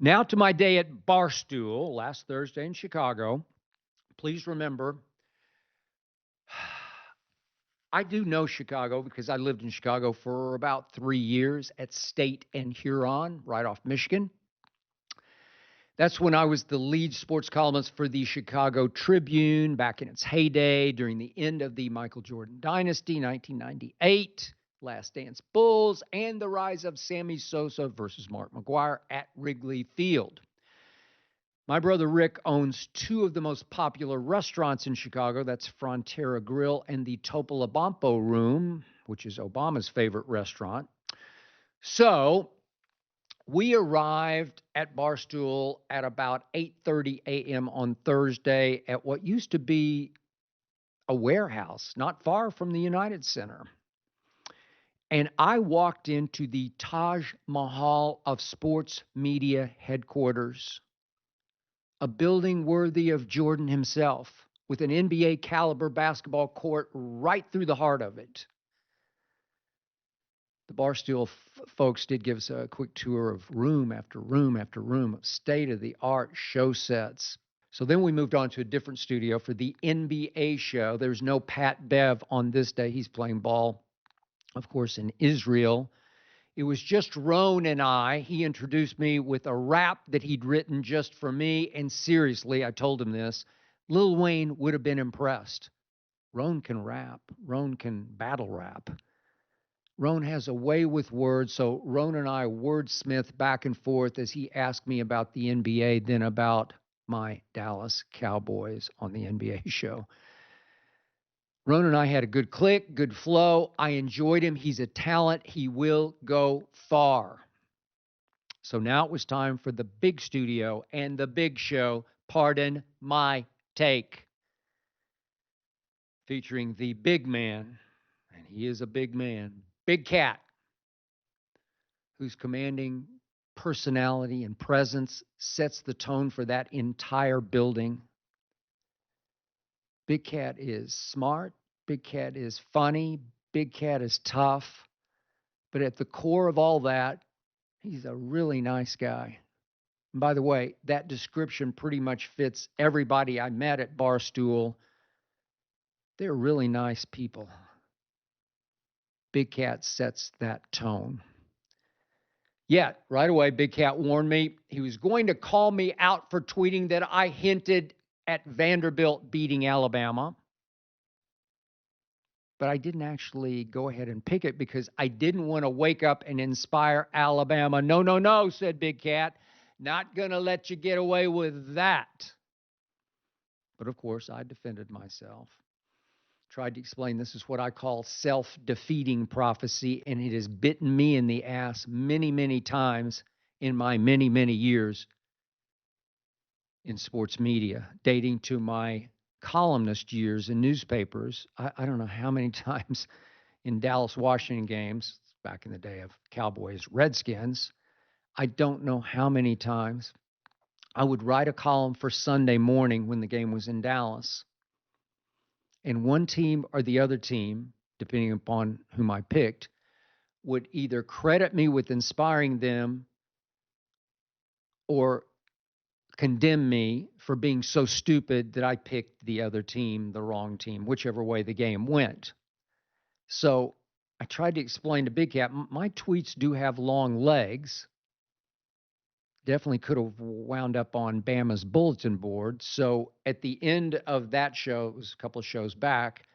Now to my day at Barstool last Thursday in Chicago. Please remember, I do know Chicago because I lived in Chicago for about 3 years at State and Huron, right off Michigan. That's when I was the lead sports columnist for the Chicago Tribune back in its heyday during the end of the Michael Jordan dynasty, 1998, Last Dance Bulls, and the rise of Sammy Sosa versus Mark McGwire at Wrigley Field. My brother Rick owns two of the most popular restaurants in Chicago. That's Frontera Grill and the Topolobampo Room, which is Obama's favorite restaurant. So we arrived at Barstool at about 8:30 a.m. on Thursday at what used to be a warehouse not far from the United Center. And I walked into the Taj Mahal of sports media headquarters, a building worthy of Jordan himself, with an NBA caliber basketball court right through the heart of it. The Barstool folks did give us a quick tour of room after room after room of state of the art show sets. So then we moved on to a different studio for the NBA show. There's no Pat Bev on this day. He's playing ball, of course, in Israel. It was just Roan and I. He introduced me with a rap that he'd written just for me. And seriously, I told him this, Lil Wayne would have been impressed. Roan can rap. Roan can battle rap. Roan has a way with words, so Roan and I wordsmith back and forth as he asked me about the NBA, then about my Dallas Cowboys on the NBA show. Roan and I had a good click, good flow. I enjoyed him. He's a talent. He will go far. So now it was time for the big studio and the big show, Pardon My Take, featuring the big man, and he is a big man, Big Cat, whose commanding personality and presence sets the tone for that entire building. Big Cat is smart. Big Cat is funny. Big Cat is tough. But at the core of all that, he's a really nice guy. And by the way, that description pretty much fits everybody I met at Barstool. They're really nice people. Big Cat sets that tone. Yet, right away, Big Cat warned me he was going to call me out for tweeting that I hinted at Vanderbilt beating Alabama. But I didn't actually go ahead and pick it because I didn't want to wake up and inspire Alabama. No, no, no, said Big Cat. Not going to let you get away with that. But of course, I defended myself. Tried to explain this is what I call self-defeating prophecy, and it has bitten me in the ass many, many times in my many, many years in sports media, dating to my columnist years in newspapers. I don't know how many times in Dallas, Washington games, back in the day of Cowboys, Redskins, I don't know how many times I would write a column for Sunday morning when the game was in Dallas. And one team or the other team, depending upon whom I picked, would either credit me with inspiring them or condemn me for being so stupid that I picked the other team, the wrong team, whichever way the game went. So I tried to explain to Big Cat, my tweets do have long legs. Definitely could have wound up on Bama's bulletin board. So at the end of that show, it was a couple of shows back,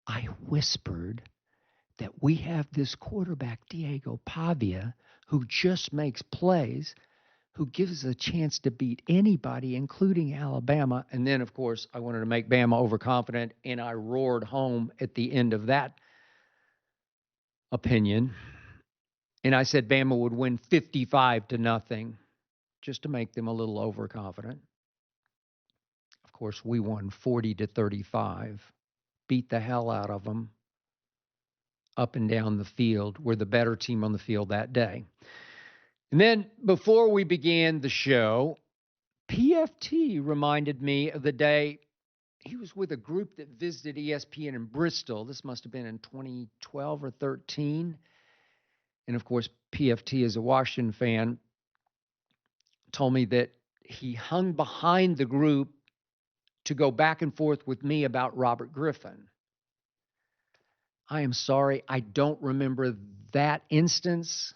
I whispered that we have this quarterback, Diego Pavia, who just makes plays, who gives us a chance to beat anybody, including Alabama. And then, of course, I wanted to make Bama overconfident, and I roared home at the end of that opinion. And I said Bama would win 55-0, just to make them a little overconfident. Of course, we won 40-35, beat the hell out of them up and down the field. We're the better team on the field that day. And then before we began the show, PFT reminded me of the day he was with a group that visited ESPN in Bristol. This must have been in 2012 or 13. And of course, PFT is a Washington fan. told me that he hung behind the group to go back and forth with me about Robert Griffin. I am sorry, I don't remember that instance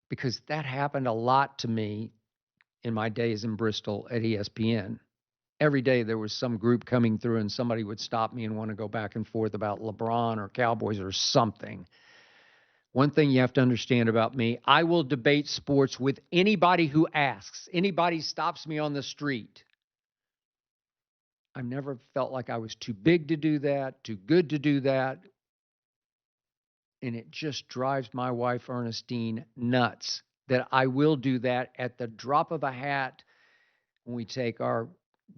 because that happened a lot to me in my days in Bristol at ESPN. Every day there was some group coming through and somebody would stop me and want to go back and forth about LeBron or Cowboys or something. One thing you have to understand about me, I will debate sports with anybody who asks. Anybody stops me on the street. I've never felt like I was too big to do that, too good to do that. And it just drives my wife, Ernestine, nuts that I will do that at the drop of a hat when we take our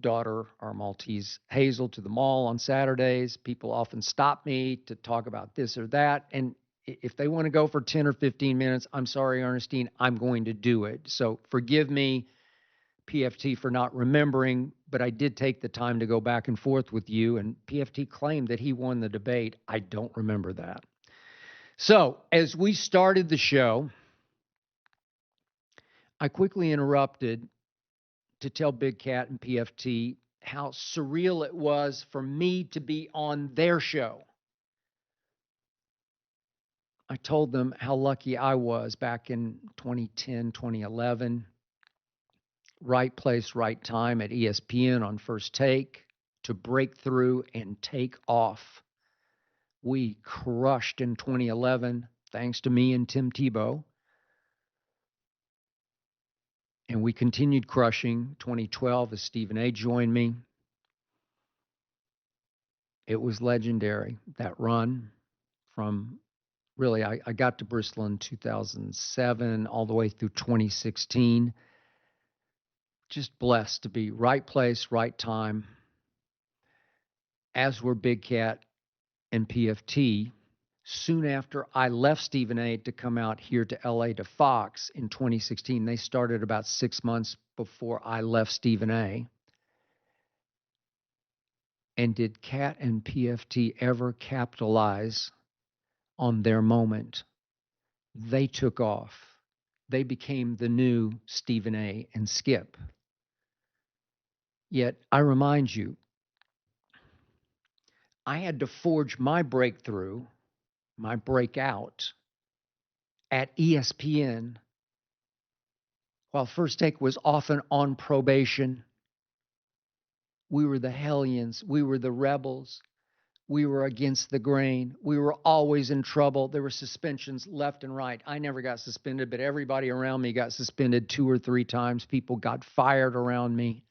daughter, our Maltese Hazel, to the mall on Saturdays. People often stop me to talk about this or that. And if they want to go for 10 or 15 minutes, I'm sorry, Ernestine, I'm going to do it. So forgive me, PFT, for not remembering, but I did take the time to go back and forth with you. And PFT claimed that he won the debate. I don't remember that. So as we started the show, I quickly interrupted to tell Big Cat and PFT how surreal it was for me to be on their show. I told them how lucky I was back in 2010, 2011. Right place, right time at ESPN on First Take to break through and take off. We crushed in 2011, thanks to me and Tim Tebow. And we continued crushing 2012 as Stephen A. joined me. It was legendary, that run from really, I got to Bristol in 2007 all the way through 2016. Just blessed to be right place, right time. As were Big Cat and PFT. Soon after I left Stephen A. to come out here to LA to Fox in 2016, they started about 6 months before I left Stephen A. And did Cat and PFT ever capitalize on their moment? They took off. They became the new Stephen A. and Skip. Yet, I remind you, I had to forge my breakthrough, my breakout at ESPN while First Take was often on probation. We were the hellions. We were the rebels. We were against the grain. We were always in trouble. There were suspensions left and right. I never got suspended, but everybody around me got suspended 2 or 3 times. People got fired around me.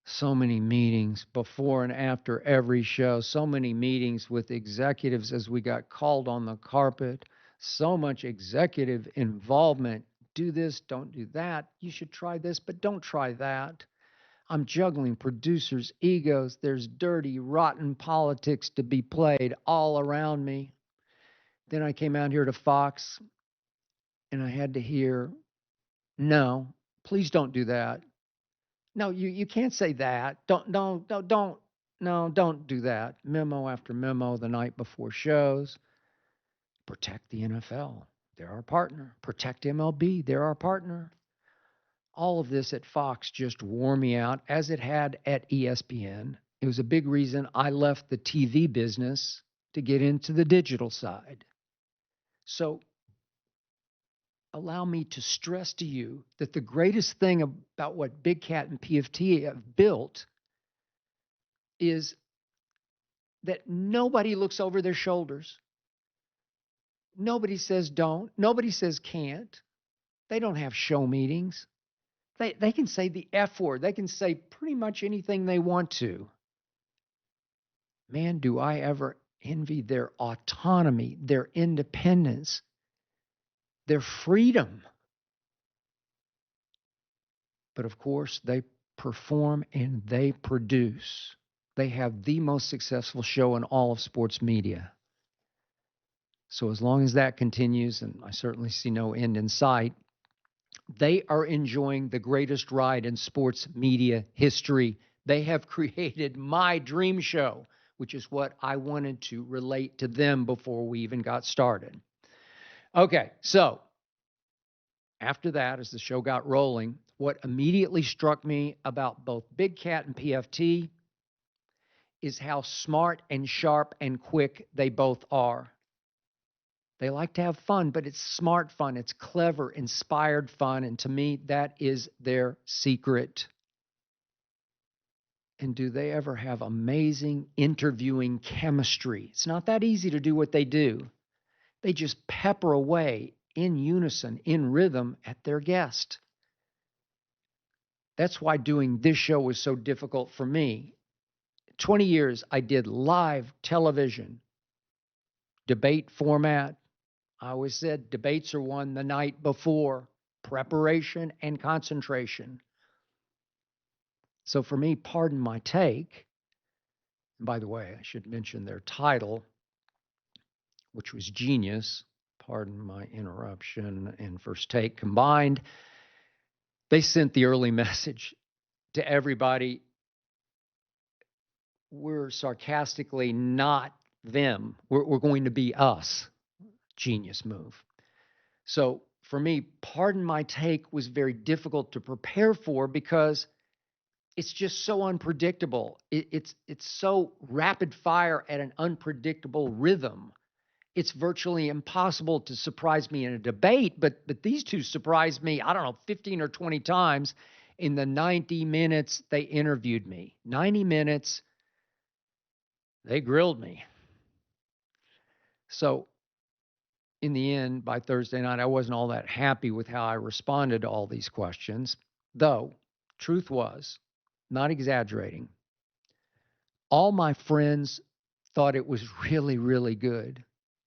So many meetings before and after every show. So many meetings with executives as we got called on the carpet. So much executive involvement. Do this, don't do that. You should try this, but don't try that. I'm juggling producers' egos. There's dirty, rotten politics to be played all around me. Then I came out here to Fox and I had to hear, no, please don't do that. No, you can't say that. Don't do that. Memo after memo the night before shows. Protect the NFL. They're our partner. Protect MLB. They're our partner. All of this at Fox just wore me out, as it had at ESPN. It was a big reason I left the TV business to get into the digital side. So allow me to stress to you that the greatest thing about what Big Cat and PFT have built is that nobody looks over their shoulders. Nobody says don't. Nobody says can't. They don't have show meetings. They can say the F word. They can say pretty much anything they want to. Man, do I ever envy their autonomy, their independence, their freedom. But of course, they perform and they produce. They have the most successful show in all of sports media. So as long as that continues, and I certainly see no end in sight, they are enjoying the greatest ride in sports media history. They have created my dream show, which is what I wanted to relate to them before we even got started. Okay, so After that, as the show got rolling, what immediately struck me about both Big Cat and PFT is how smart and sharp and quick they both are. They like to have fun, but it's smart fun. It's clever, inspired fun. And to me, that is their secret. And do they ever have amazing interviewing chemistry? It's not that easy to do what they do. They just pepper away in unison, in rhythm at their guest. That's why doing this show was so difficult for me. 20 years I did live television, debate format. I always said debates are won the night before, preparation and concentration. So for me, pardon my take. And by the way, I should mention their title, which was genius. Pardon my interruption and first take combined. They sent the early message to everybody. We're sarcastically not them. We're going to be us. Genius move. So for me, pardon my take was very difficult to prepare for because it's just so unpredictable. It's so rapid fire at an unpredictable rhythm. It's virtually impossible to surprise me in a debate, but these two surprised me, I don't know, 15 or 20 times in the 90 minutes they interviewed me. 90 minutes, they grilled me. So in the end, by Thursday night, I wasn't all that happy with how I responded to all these questions, though, truth was, not exaggerating, all my friends thought it was really, really good.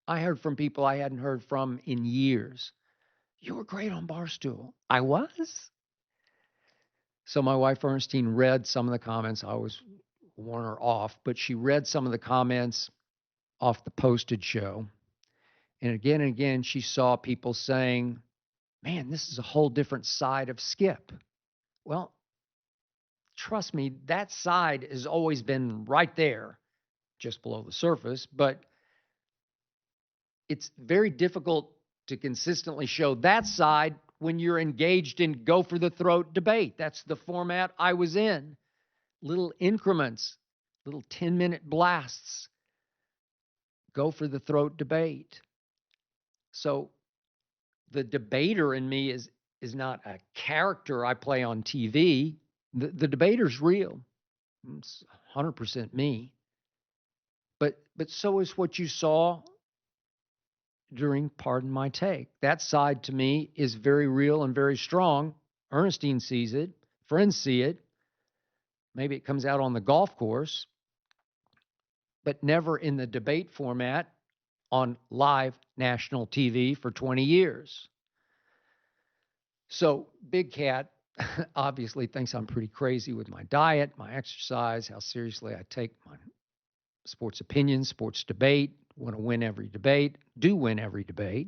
I heard from people I hadn't heard from in years. You were great on Barstool. I was? So my wife Ernestine read some of the comments. I always warn her off, but she read some of the comments off the posted show. And again, she saw people saying, man, this is a whole different side of Skip. Well, trust me, that side has always been right there, just below the surface, but it's very difficult to consistently show that side when you're engaged in go for the throat debate. That's the format I was in. Little increments, little 10-minute blasts, go for the throat debate. So the debater in me is not a character I play on TV. The debater's real. It's 100% me. But so is what you saw during Pardon My Take. That side to me is very real and very strong. Ernestine sees it, friends see it. Maybe it comes out on the golf course, but never in the debate format on live national TV for 20 years. So, Big Cat obviously thinks I'm pretty crazy with my diet, my exercise, how seriously I take my sports opinion, sports debate, want to win every debate, do win every debate.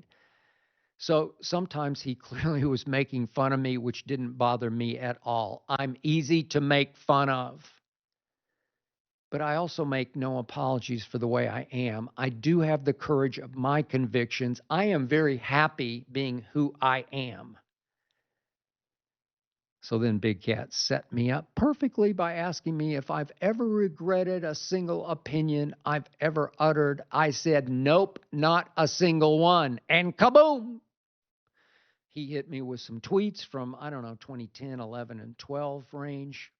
So sometimes he clearly was making fun of me, which didn't bother me at all. I'm easy to make fun of. But I also make no apologies for the way I am. I do have the courage of my convictions. I am very happy being who I am. So then Big Cat set me up perfectly by asking me if I've ever regretted a single opinion I've ever uttered. I said, nope, not a single one. And kaboom! He hit me with some tweets from, I don't know, 2010, 11, and 12 range.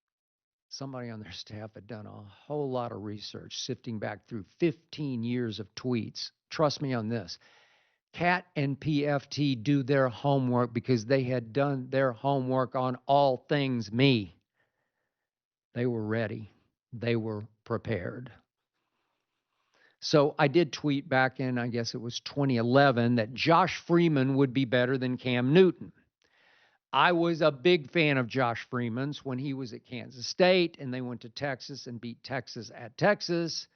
Somebody on their staff had done a whole lot of research, sifting back through 15 years of tweets. Trust me on this. Cat and PFT do their homework because they had done their homework on all things me. They were ready. They were prepared. So I did tweet back in, I guess it was 2011, that Josh Freeman would be better than Cam Newton. I was a big fan of Josh Freeman's when he was at Kansas State and they went to Texas and beat Texas at Texas.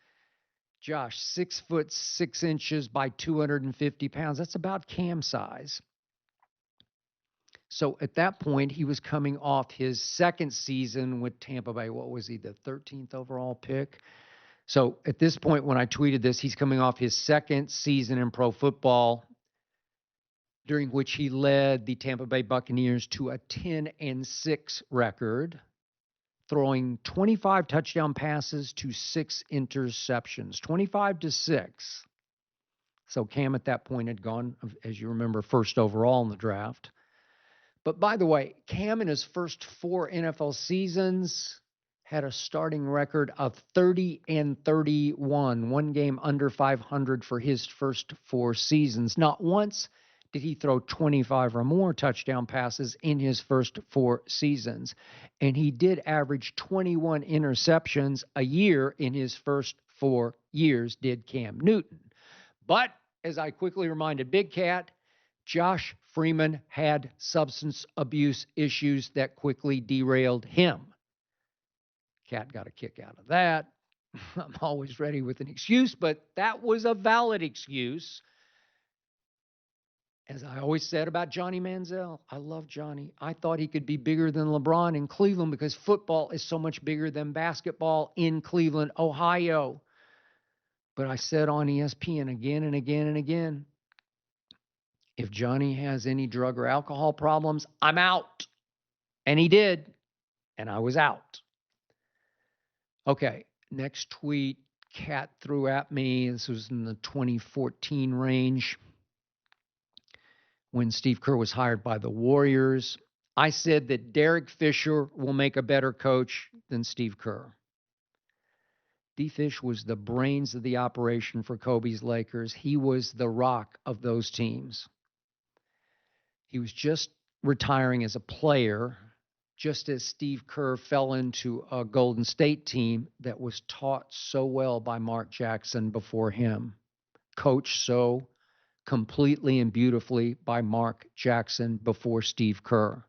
Josh, 6'6" by 250 pounds. That's about Cam size. So at that point, he was coming off his second season with Tampa Bay. What was he, the 13th overall pick? So at this point, when I tweeted this, he's coming off his second season in pro football. during which he led the Tampa Bay Buccaneers to a 10-6 record, throwing 25 touchdown passes to 6 interceptions, 25-6. So Cam at that point had gone, as you remember, first overall in the draft. But by the way, Cam in his first 4 NFL seasons had a starting record of 30-31, one game under 500 for his first 4 seasons. Not once did he throw 25 or more touchdown passes in his first 4 seasons. And he did average 21 interceptions a year in his first 4 years, did Cam Newton. But as I quickly reminded Big Cat, Josh Freeman had substance abuse issues that quickly derailed him. Cat got a kick out of that. I'm always ready with an excuse, but that was a valid excuse. As I always said about Johnny Manziel, I love Johnny. I thought he could be bigger than LeBron in Cleveland because football is so much bigger than basketball in Cleveland, Ohio. But I said on ESPN again and again and again, if Johnny has any drug or alcohol problems, I'm out. And he did. And I was out. Okay, next tweet Cat threw at me. This was in the 2014 range when Steve Kerr was hired by the Warriors. I said that Derek Fisher will make a better coach than Steve Kerr. D. Fish was the brains of the operation for Kobe's Lakers. He was the rock of those teams. He was just retiring as a player, just as Steve Kerr fell into a Golden State team that was taught so well by Mark Jackson before him, coached so completely and beautifully by Mark Jackson before Steve Kerr.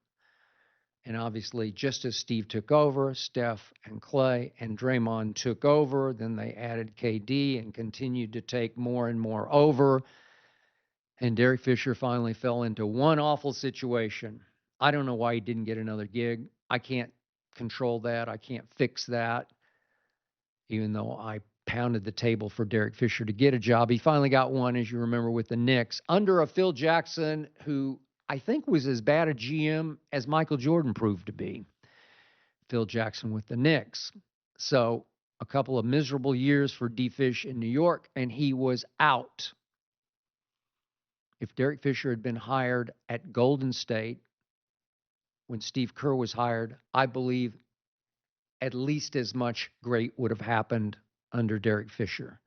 And obviously, just as Steve took over, Steph and Clay and Draymond took over. Then they added KD and continued to take more and more over. And Derek Fisher finally fell into one awful situation. I don't know why he didn't get another gig. I can't control that. I can't fix that. Even though I pounded the table for Derek Fisher to get a job, he finally got one, as you remember, with the Knicks under a Phil Jackson who I think was as bad a GM as Michael Jordan proved to be. Phil Jackson with the Knicks. So a couple of miserable years for D. Fish in New York, and he was out. If Derek Fisher had been hired at Golden State when Steve Kerr was hired, I believe at least as much great would have happened under Derek Fisher.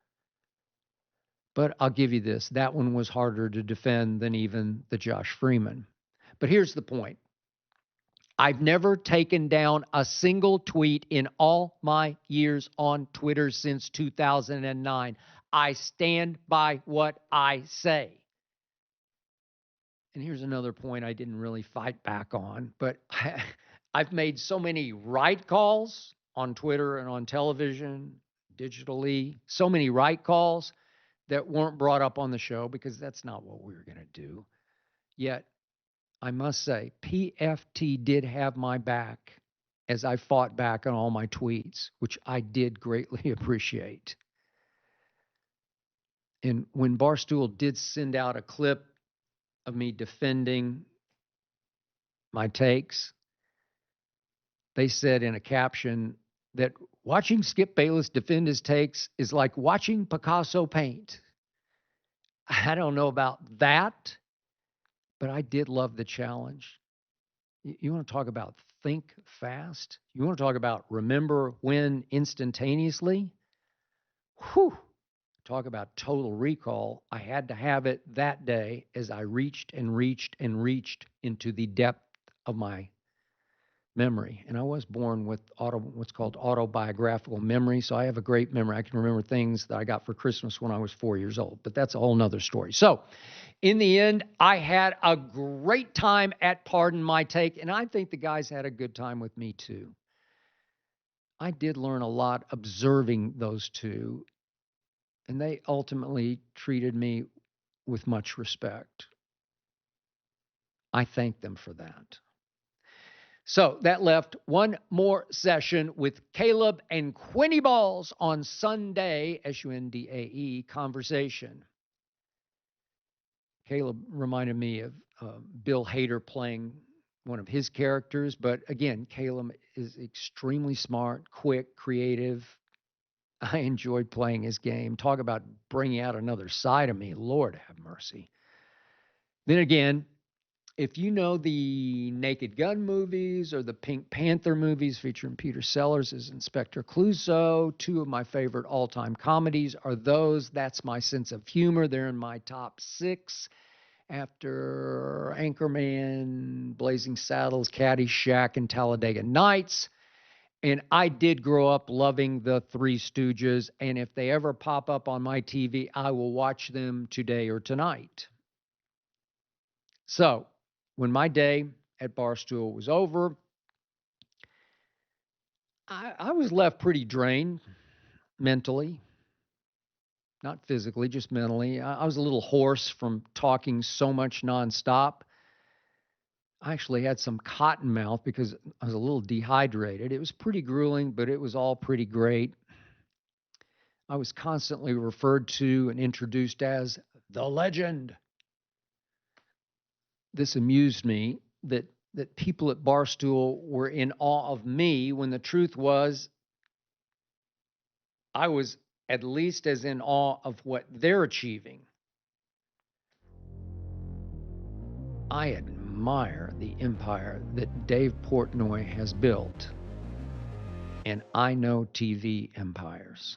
But I'll give you this. That one was harder to defend than even the Josh Freeman. But here's the point. I've never taken down a single tweet in all my years on Twitter since 2009. I stand by what I say. And here's another point I didn't really fight back on, but I've made so many right calls on Twitter and on television, digitally, so many right calls that weren't brought up on the show because that's not what we were going to do. Yet, I must say, PFT did have my back as I fought back on all my tweets, which I did greatly appreciate. And when Barstool did send out a clip of me defending my takes, they said in a caption that watching Skip Bayless defend his takes is like watching Picasso paint. I don't know about that, but I did love the challenge. You want to talk about think fast? You want to talk about remember when instantaneously? Whew. Talk about total recall. I had to have it that day as I reached and reached and reached into the depth of my memory. And I was born with what's called autobiographical memory. So I have a great memory. I can remember things that I got for Christmas when I was 4 years old, but that's a whole nother story. So in the end, I had a great time at Pardon My Take, and I think the guys had a good time with me too. I did learn a lot observing those two, and they ultimately treated me with much respect. I thank them for that. So that left one more session with Caleb and Quinny Balls on Sunday, Sundae conversation. Caleb reminded me of Bill Hader playing one of his characters. But again, Caleb is extremely smart, quick, creative. I enjoyed playing his game. Talk about bringing out another side of me. Lord have mercy. Then again, if you know the Naked Gun movies or the Pink Panther movies featuring Peter Sellers as Inspector Clouseau, two of my favorite all-time comedies are those. That's my sense of humor. They're in my top six after Anchorman, Blazing Saddles, Caddyshack, and Talladega Nights. And I did grow up loving the Three Stooges, and if they ever pop up on my TV, I will watch them today or tonight. So, when my day at Barstool was over, I was left pretty drained mentally, not physically, just mentally. I was a little hoarse from talking so much nonstop. I actually had some cotton mouth because I was a little dehydrated. It was pretty grueling, but it was all pretty great. I was constantly referred to and introduced as the legend. This amused me that people at Barstool were in awe of me when the truth was I was at least as in awe of what they're achieving. I admire the empire that Dave Portnoy has built, and I know TV empires.